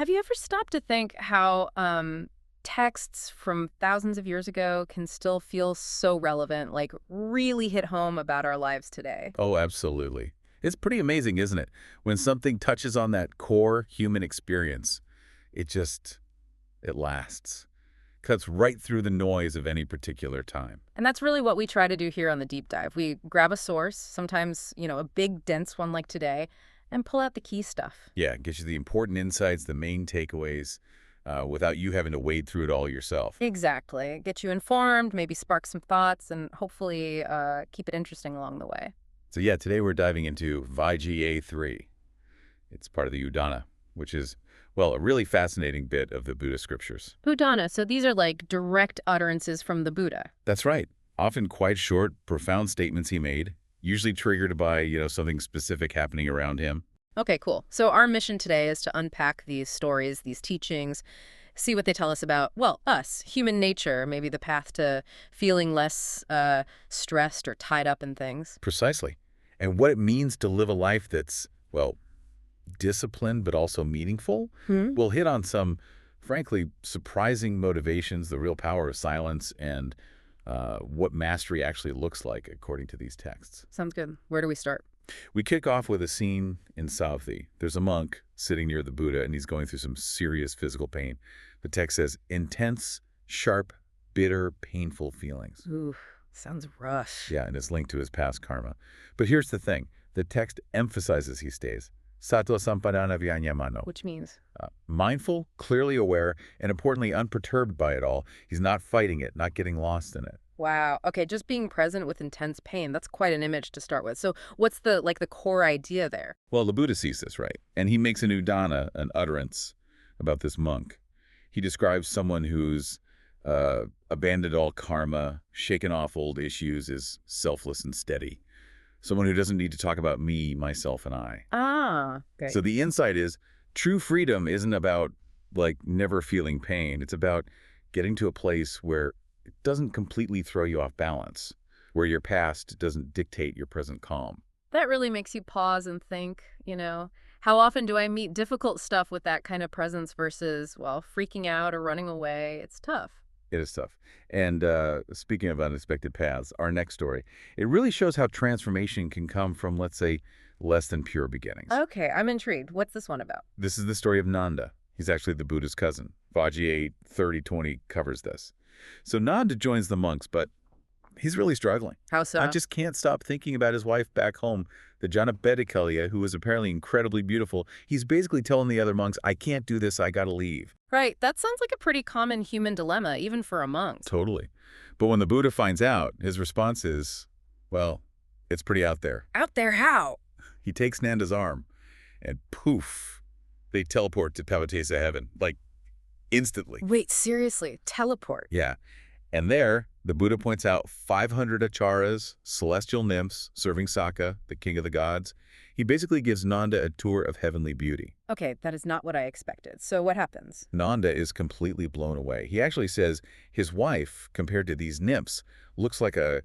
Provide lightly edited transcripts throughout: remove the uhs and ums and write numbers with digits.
Have you ever stopped to think how texts from thousands of years ago can still feel so relevant, like really hit home about our lives today? Oh, absolutely. It's pretty amazing, isn't it? When something touches on that core human experience, it just, it lasts. Cuts right through the noise of any particular time. And that's really what we try to do here on the deep dive. We grab a source, sometimes, a big, dense one like today, and pull out the key stuff. Yeah, get you the important insights, the main takeaways, without you having to wade through it all yourself. Exactly. Get you informed, maybe spark some thoughts, and hopefully keep it interesting along the way. So yeah, today we're diving into VAGGA III. It's part of the Udāna, which is, well, a really fascinating bit of the Buddhist scriptures. Udāna, so these are like direct utterances from the Buddha. That's right. Often quite short, profound statements he made, usually triggered by, something specific happening around him. Okay, cool. So our mission today is to unpack these stories, these teachings, see what they tell us about, well, us, human nature, maybe the path to feeling less stressed or tied up in things. Precisely. And what it means to live a life that's, well, disciplined but also meaningful. We'll hit on some, frankly, surprising motivations, the real power of silence, and what mastery actually looks like according to these texts. Sounds good. Where do we start? We kick off with a scene in Southie. There's a monk sitting near the Buddha, and he's going through some serious physical pain. The text says, intense, sharp, bitter, painful feelings. Ooh, sounds rough. Yeah, and it's linked to his past karma. But here's the thing. The text emphasizes he stays. Sato sampadana vyanyamano. Which means? Mindful, clearly aware, and importantly unperturbed by it all. He's not fighting it, not getting lost in it. Wow. Okay, just being present with intense pain, that's quite an image to start with. So what's the core idea there? Well, the Buddha sees this, right? And he makes an Udāna, an utterance, about this monk. He describes someone who's abandoned all karma, shaken off old issues, is selfless and steady. Someone who doesn't need to talk about me, myself, and I. Ah, okay. So the insight is, true freedom isn't about, never feeling pain. It's about getting to a place where it doesn't completely throw you off balance, where your past doesn't dictate your present calm. That really makes you pause and think, how often do I meet difficult stuff with that kind of presence versus, well, freaking out or running away? It's tough. It is tough. And speaking of unexpected paths, our next story, it really shows how transformation can come from, let's say, less than pure beginnings. Okay, I'm intrigued. What's this one about? This is the story of Nanda. He's actually the Buddha's cousin. VAGGA 3020 covers this. So Nanda joins the monks, but he's really struggling. How so? I just can't stop thinking about his wife back home, the Janapedikalya, who was apparently incredibly beautiful. He's basically telling the other monks, I can't do this, I gotta leave. Right, that sounds like a pretty common human dilemma, even for a monk. Totally. But when the Buddha finds out, his response is, well, it's pretty out there. Out there how? He takes Nanda's arm, and poof, they teleport to Pavatesa heaven, instantly. Wait, seriously, teleport? Yeah. And there, the Buddha points out 500 acharas, celestial nymphs, serving Saka, the king of the gods. He basically gives Nanda a tour of heavenly beauty. Okay, that is not what I expected. So what happens? Nanda is completely blown away. He actually says his wife, compared to these nymphs, looks like a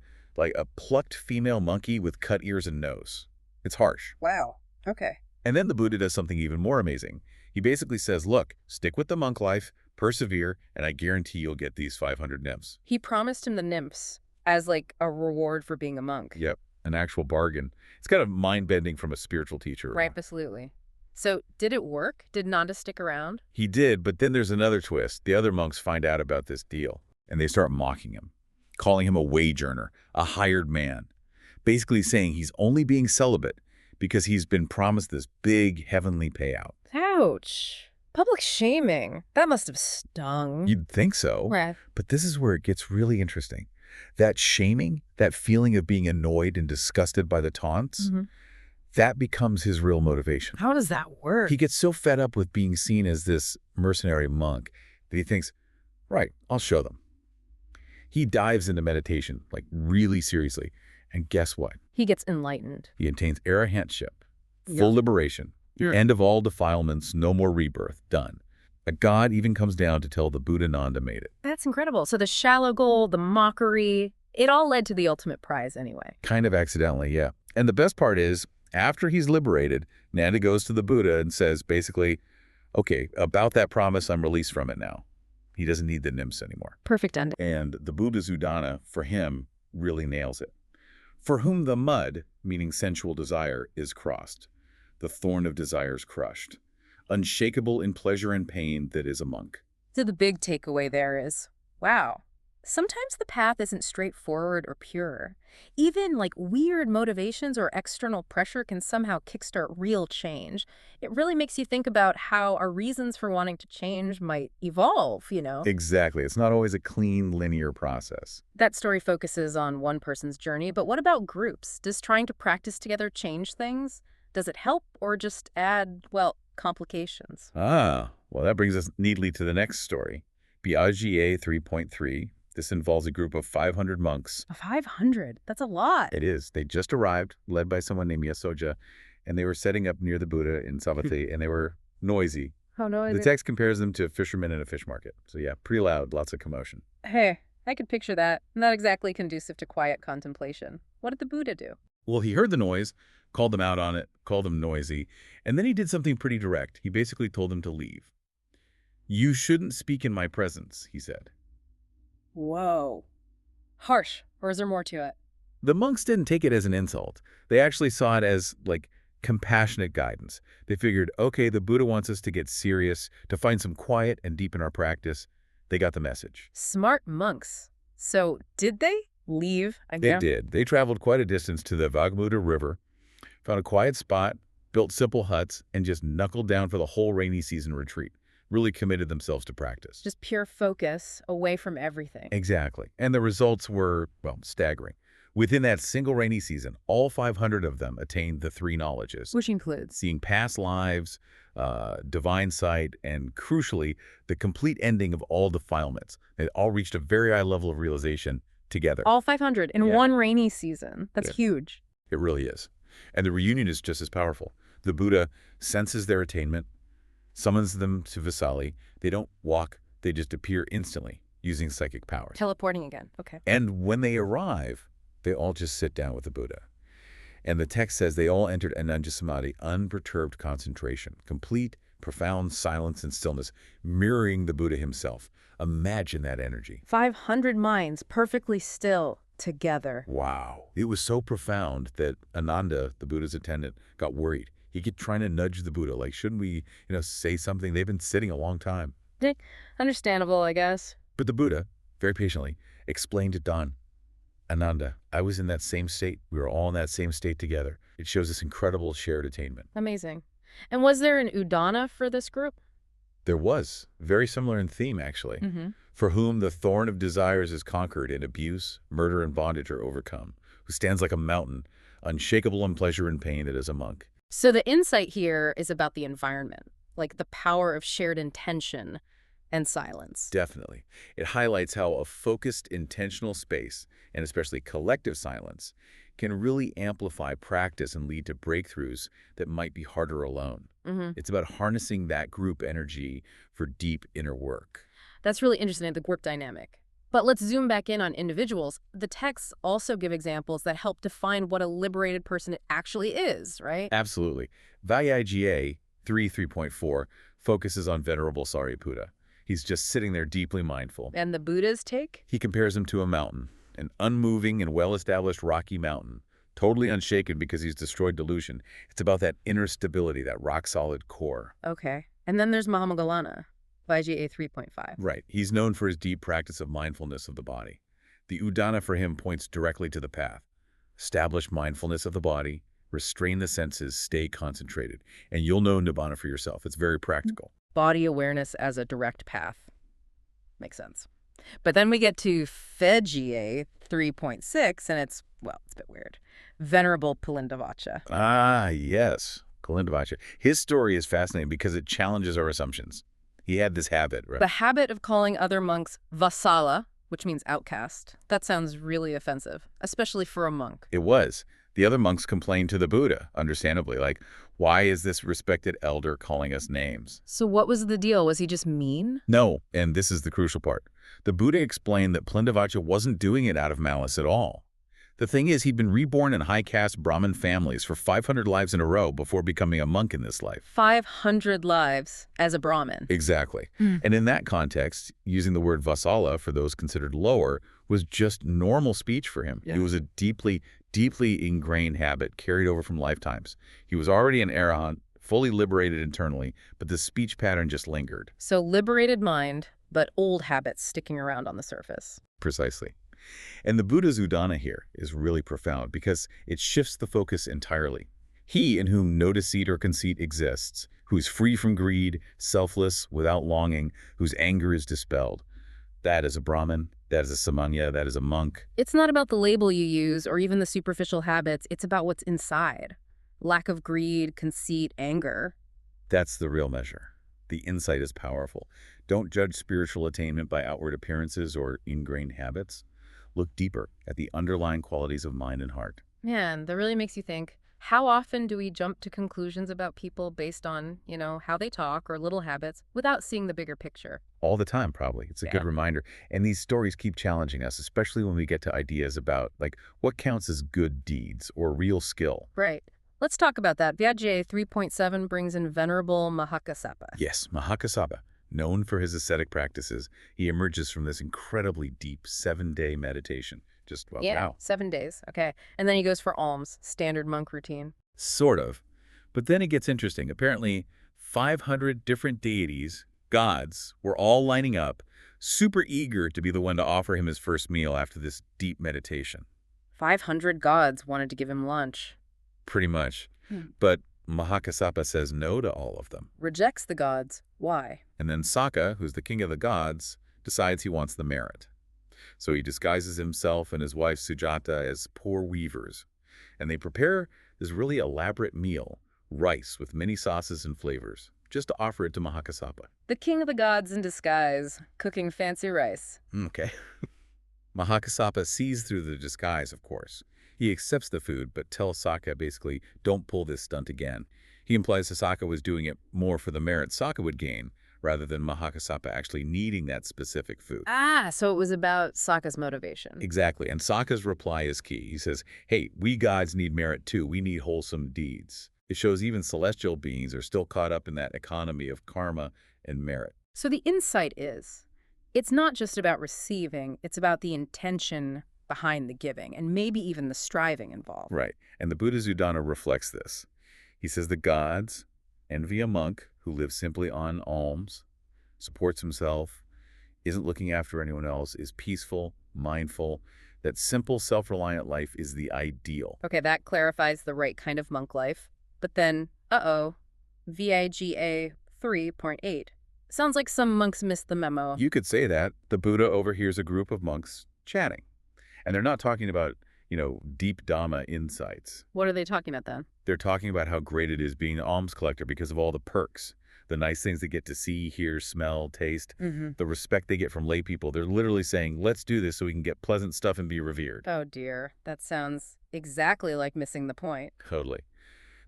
plucked female monkey with cut ears and nose. It's harsh. Wow. Okay. And then the Buddha does something even more amazing. He basically says, look, stick with the monk life, persevere, and I guarantee you'll get these 500 nymphs. He promised him the nymphs as a reward for being a monk. Yep, an actual bargain. It's kind of mind-bending from a spiritual teacher. Right, absolutely. So did it work? Did Nanda stick around? He did, but then there's another twist. The other monks find out about this deal, and they start mocking him, calling him a wage earner, a hired man, basically saying he's only being celibate because he's been promised this big heavenly payout. Ouch. Public shaming. That must have stung. You'd think so. Right. But this is where it gets really interesting. That shaming, that feeling of being annoyed and disgusted by the taunts, that becomes his real motivation. How does that work? He gets so fed up with being seen as this mercenary monk that he thinks, right, I'll show them. He dives into meditation, really seriously. And guess what? He gets enlightened. He attains arahantship, full liberation, end of all defilements, no more rebirth, done. A god even comes down to tell the Buddha Nanda made it. That's incredible. So the shallow goal, the mockery, it all led to the ultimate prize anyway. Kind of accidentally, yeah. And the best part is, after he's liberated, Nanda goes to the Buddha and says, basically, Okay, about that promise, I'm released from it now. He doesn't need the nymphs anymore. Perfect ending. And the Buddha's Udāna, for him, really nails it. For whom the mud, meaning sensual desire, is crossed, the thorn of desire is crushed, unshakable in pleasure and pain that is a monk. So the big takeaway there is, wow, sometimes the path isn't straightforward or pure. Even like weird motivations or external pressure can somehow kickstart real change. It really makes you think about how our reasons for wanting to change might evolve, Exactly. It's not always a clean, linear process. That story focuses on one person's journey, but what about groups? Does trying to practice together change things? Does it help or just add, well, complications? Ah, well, that brings us neatly to the next story. VAGGA 3.3. This involves a group of 500 monks. 500? That's a lot. It is. They just arrived, led by someone named Yasoja, and they were setting up near the Buddha in Savatthi, and they were noisy. Oh, no. The text compares them to fishermen in a fish market. So yeah, pretty loud, lots of commotion. Hey, I could picture that. Not exactly conducive to quiet contemplation. What did the Buddha do? Well, he heard the noise, called them out on it, called them noisy, and then he did something pretty direct. He basically told them to leave. "You shouldn't speak in my presence," he said. Whoa. Harsh, or is there more to it? The monks didn't take it as an insult. They actually saw it as, like, compassionate guidance. They figured, okay, the Buddha wants us to get serious, to find some quiet and deepen our practice. They got the message. Smart monks. So did they leave? They did. They traveled quite a distance to the VAGGA River, found a quiet spot, built simple huts, and just knuckled down for the whole rainy season retreat. Really committed themselves to practice. Just pure focus, away from everything. Exactly. And the results were, well, staggering. Within that single rainy season, all 500 of them attained the 3 knowledges. Which includes? Seeing past lives, divine sight, and crucially, the complete ending of all defilements. They all reached a very high level of realization together. All 500 in one rainy season. That's huge. It really is. And the reunion is just as powerful. The Buddha senses their attainment, summons them to Vesali. They don't walk, they just appear instantly using psychic powers. Teleporting again. Okay. And when they arrive, they all just sit down with the Buddha. And the text says they all entered Ananda Samadhi, unperturbed concentration, complete, profound silence and stillness, mirroring the Buddha himself. Imagine that energy. 500 minds perfectly still together. Wow. It was so profound that Ananda, the Buddha's attendant, got worried. He kept trying to nudge the Buddha, like, shouldn't we, say something? They've been sitting a long time. Understandable, I guess. But the Buddha, very patiently, explained to Don, Ananda, I was in that same state. We were all in that same state together. It shows this incredible shared attainment. Amazing. And was there an Udāna for this group? There was. Very similar in theme, actually. For whom the thorn of desires is conquered and abuse, murder, and bondage are overcome. Who stands like a mountain, unshakable in pleasure and pain that is a monk. So the insight here is about the environment, like the power of shared intention and silence. Definitely. It highlights how a focused, intentional space, and especially collective silence, can really amplify practice and lead to breakthroughs that might be harder alone. It's about harnessing that group energy for deep inner work. That's really interesting, the group dynamic. But let's zoom back in on individuals. The texts also give examples that help define what a liberated person actually is, right? Absolutely. VAGGA 3.4 focuses on Venerable Sariputta. He's just sitting there deeply mindful. And the Buddha's take? He compares him to a mountain, an unmoving and well-established rocky mountain, totally unshaken because he's destroyed delusion. It's about that inner stability, that rock-solid core. Okay. And then there's Mahamoggalana, VAGGA 3.5. Right. He's known for his deep practice of mindfulness of the body. The Udāna for him points directly to the path. Establish mindfulness of the body, restrain the senses, stay concentrated, and you'll know Nibbana for yourself. It's very practical. Body awareness as a direct path. Makes sense. But then we get to VAGGA 3.6, and it's a bit weird. Venerable Pulindavacha. Ah, yes. Pulindavacha. His story is fascinating because it challenges our assumptions. He had this habit, right? The habit of calling other monks vasala, which means outcast. That sounds really offensive, especially for a monk. It was. The other monks complained to the Buddha, understandably, like, why is this respected elder calling us names? So what was the deal? Was he just mean? No, and this is the crucial part. The Buddha explained that Pulindavacha wasn't doing it out of malice at all. The thing is, he'd been reborn in high-caste Brahmin families for 500 lives in a row before becoming a monk in this life. 500 lives as a Brahmin. Exactly. And in that context, using the word vasala for those considered lower was just normal speech for him. It was a deeply, deeply ingrained habit carried over from lifetimes. He was already an arahant, fully liberated internally, but the speech pattern just lingered. So liberated mind, but old habits sticking around on the surface. Precisely. And the Buddha's Udāna here is really profound because it shifts the focus entirely. He in whom no deceit or conceit exists, who's free from greed, selfless, without longing, whose anger is dispelled. That is a Brahmin, that is a Samanya, that is a monk. It's not about the label you use or even the superficial habits. It's about what's inside. Lack of greed, conceit, anger. That's the real measure. The insight is powerful. Don't judge spiritual attainment by outward appearances or ingrained habits. Look deeper at the underlying qualities of mind and heart. Man, that really makes you think, how often do we jump to conclusions about people based on, how they talk or little habits without seeing the bigger picture? All the time, probably. It's a good reminder. And these stories keep challenging us, especially when we get to ideas about, like, what counts as good deeds or real skill. Right. Let's talk about that. VAGGA 3.7 brings in Venerable Mahākassapa. Yes, Mahākassapa. Known for his ascetic practices, he emerges from this incredibly deep 7-day meditation. Just, well, wow. 7 days. Okay. And then he goes for alms, standard monk routine. Sort of. But then it gets interesting. Apparently, 500 different deities, gods, were all lining up, super eager to be the one to offer him his first meal after this deep meditation. 500 gods wanted to give him lunch. Pretty much. But Mahākassapa says no to all of them. Rejects the gods. Why? And then Sakka, who's the king of the gods, decides he wants the merit. So he disguises himself and his wife Sujata as poor weavers. And they prepare this really elaborate meal, rice with many sauces and flavors, just to offer it to Mahākassapa. The king of the gods in disguise, cooking fancy rice. Okay. Mahākassapa sees through the disguise, of course. He accepts the food, but tells Sakka basically, don't pull this stunt again. He implies that Sakka was doing it more for the merit Sakka would gain, rather than Mahākassapa actually needing that specific food. So it was about Sakka's motivation. Exactly, and Sakka's reply is key. He says, hey, we gods need merit too. We need wholesome deeds. It shows even celestial beings are still caught up in that economy of karma and merit. So the insight is, it's not just about receiving, it's about the intention behind the giving, and maybe even the striving involved. Right, and the Buddha's Udāna reflects this. He says the gods envy a monk who lives simply on alms, supports himself, isn't looking after anyone else, is peaceful, mindful. That simple, self-reliant life is the ideal. Okay, that clarifies the right kind of monk life. But then, VAGGA 3.8. Sounds like some monks missed the memo. You could say that. The Buddha overhears a group of monks chatting. And they're not talking about, deep Dhamma insights. What are they talking about then? They're talking about how great it is being an alms collector because of all the perks, the nice things they get to see, hear, smell, taste, the respect they get from lay people. They're literally saying, let's do this so we can get pleasant stuff and be revered. Oh, dear. That sounds exactly like missing the point. Totally.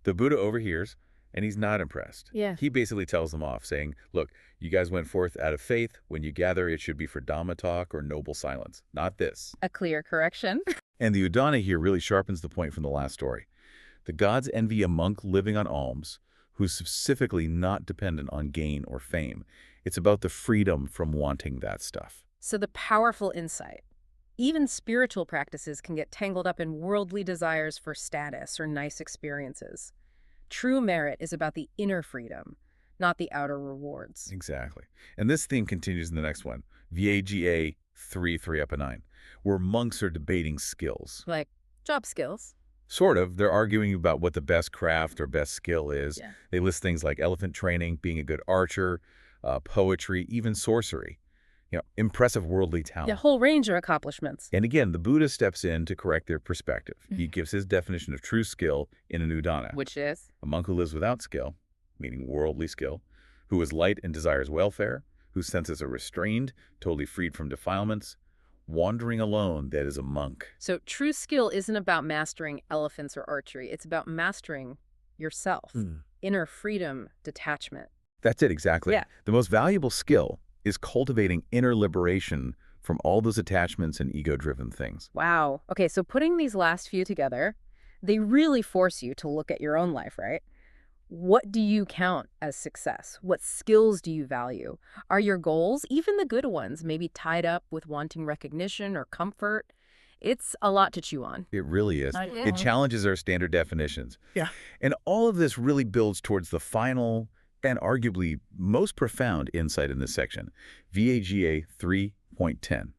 The Buddha overhears, and he's not impressed. Yeah. He basically tells them off, saying, look, you guys went forth out of faith. When you gather, it should be for Dhamma talk or noble silence, not this. A clear correction. And the Udāna here really sharpens the point from the last story. The gods envy a monk living on alms who's specifically not dependent on gain or fame. It's about the freedom from wanting that stuff. So the powerful insight. Even spiritual practices can get tangled up in worldly desires for status or nice experiences. True merit is about the inner freedom, not the outer rewards. Exactly. And this theme continues in the next one, VAGGA 3.9, where monks are debating skills. Like job skills. Sort of. They're arguing about what the best craft or best skill is. Yeah. They list things like elephant training, being a good archer, poetry, even sorcery. Impressive worldly talent. The whole range of accomplishments. And again, the Buddha steps in to correct their perspective. He gives his definition of true skill in an Udāna. Which is? A monk who lives without skill, meaning worldly skill, who is light and desires welfare, whose senses are restrained, totally freed from defilements, wandering alone, that is a monk. So true skill isn't about mastering elephants or archery. It's about mastering yourself. Inner freedom, detachment. That's it, exactly. Yeah. The most valuable skill is cultivating inner liberation from all those attachments and ego-driven things. Wow. Okay, so putting these last few together, they really force you to look at your own life, right? What do you count as success? What skills do you value? Are your goals, even the good ones, maybe tied up with wanting recognition or comfort? It's a lot to chew on. It really is. It challenges our standard definitions. Yeah. And all of this really builds towards the final and arguably most profound insight in this section, VAGGA 3.10.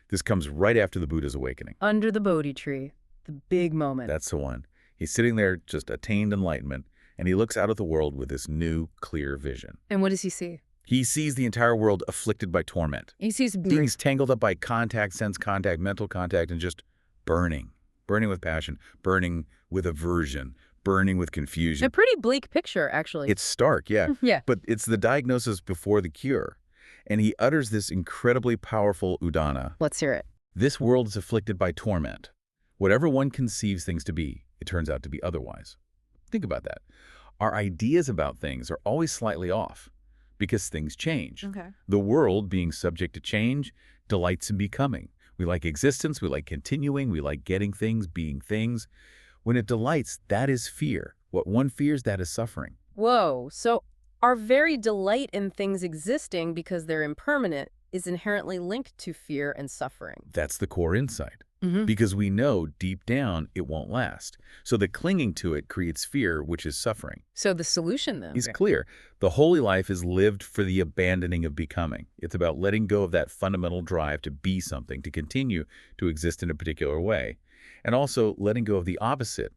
This comes right after the Buddha's awakening. Under the Bodhi tree, the big moment. That's the one. He's sitting there, just attained enlightenment, and he looks out at the world with this new, clear vision. And what does he see? He sees the entire world afflicted by torment. He sees Things tangled up by contact, sense contact, mental contact, and just burning. Burning with passion, burning with aversion, burning with confusion. a pretty bleak picture, actually. It's stark, yeah. Yeah. But it's the diagnosis before the cure. And he utters this incredibly powerful Udāna. Let's hear it. This world is afflicted by torment. Whatever one conceives things to be, it turns out to be otherwise. Think about that. Our ideas about things are always slightly off because things change. Okay. The world, being subject to change, delights in becoming. We like existence, we like continuing, we like getting things, being things. When it delights, that is fear. What one fears, that is suffering. Whoa. So our very delight in things existing because they're impermanent is inherently linked to fear and suffering. That's the core insight. Because we know deep down it won't last. So the clinging to it creates fear, which is suffering. So the solution, then? Is clear. The holy life is lived for the abandoning of becoming. It's about letting go of that fundamental drive to be something, to continue to exist in a particular way. And also letting go of the opposite,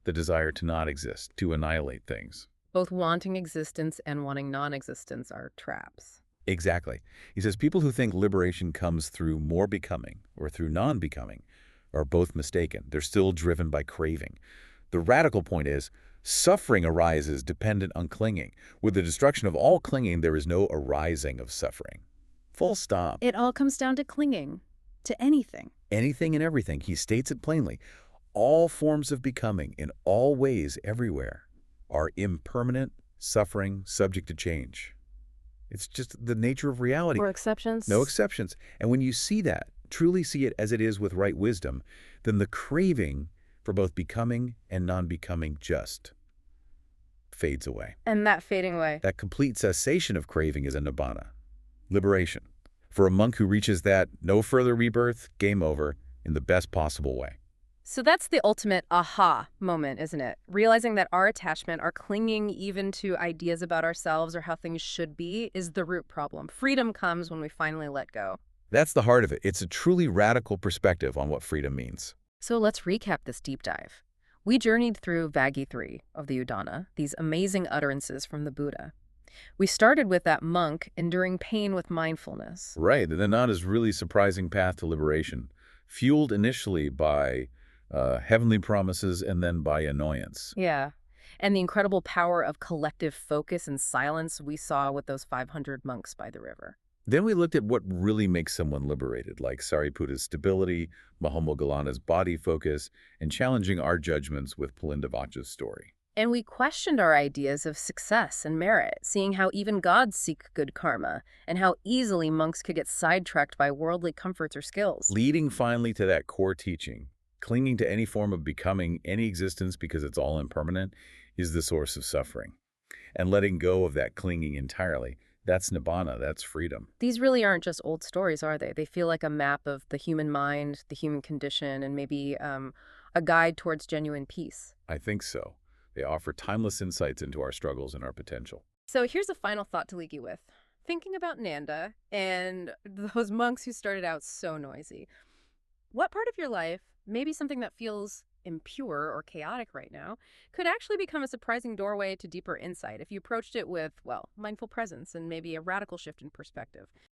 the desire to not exist, to annihilate things. Both wanting existence and wanting non-existence are traps. Exactly. He says people who think liberation comes through more becoming or through non-becoming are both mistaken. They're still driven by craving. The radical point is suffering arises dependent on clinging. With the destruction of all clinging, there is no arising of suffering. Full stop. It all comes down to clinging to anything. Anything and everything. He states it plainly. All forms of becoming in all ways everywhere are impermanent, suffering, subject to change. It's just the nature of reality. Or exceptions? No exceptions. And when you see that, truly see it as it is with right wisdom, then the craving for both becoming and non-becoming just fades away. And that fading away. That complete cessation of craving is a nibbana, liberation. For a monk who reaches that, no further rebirth, game over, in the best possible way. So that's the ultimate aha moment, isn't it? Realizing that our attachment, our clinging even to ideas about ourselves or how things should be, is the root problem. Freedom comes when we finally let go. That's the heart of it. It's a truly radical perspective on what freedom means. So let's recap this deep dive. We journeyed through VAGGA III of the Udāna, these amazing utterances from the Buddha. We started with that monk enduring pain with mindfulness. Right. The Nanda's really surprising path to liberation, fueled initially by heavenly promises and then by annoyance. Yeah. And the incredible power of collective focus and silence we saw with those 500 monks by the river. Then we looked at what really makes someone liberated, like Sariputta's stability, Mahamoggallana's body focus, and challenging our judgments with Nandavaggo's story. And we questioned our ideas of success and merit, seeing how even gods seek good karma, and how easily monks could get sidetracked by worldly comforts or skills. Leading finally to that core teaching, clinging to any form of becoming, any existence because it's all impermanent, is the source of suffering. And letting go of that clinging entirely, that's nibbana, that's freedom. These really aren't just old stories, are they? They feel like a map of the human mind, the human condition, and maybe a guide towards genuine peace. I think so. They offer timeless insights into our struggles and our potential. So here's a final thought to leave you with. Thinking about Nanda and those monks who started out so noisy, what part of your life, maybe something that feels impure or chaotic right now, could actually become a surprising doorway to deeper insight if you approached it with, well, mindful presence and maybe a radical shift in perspective?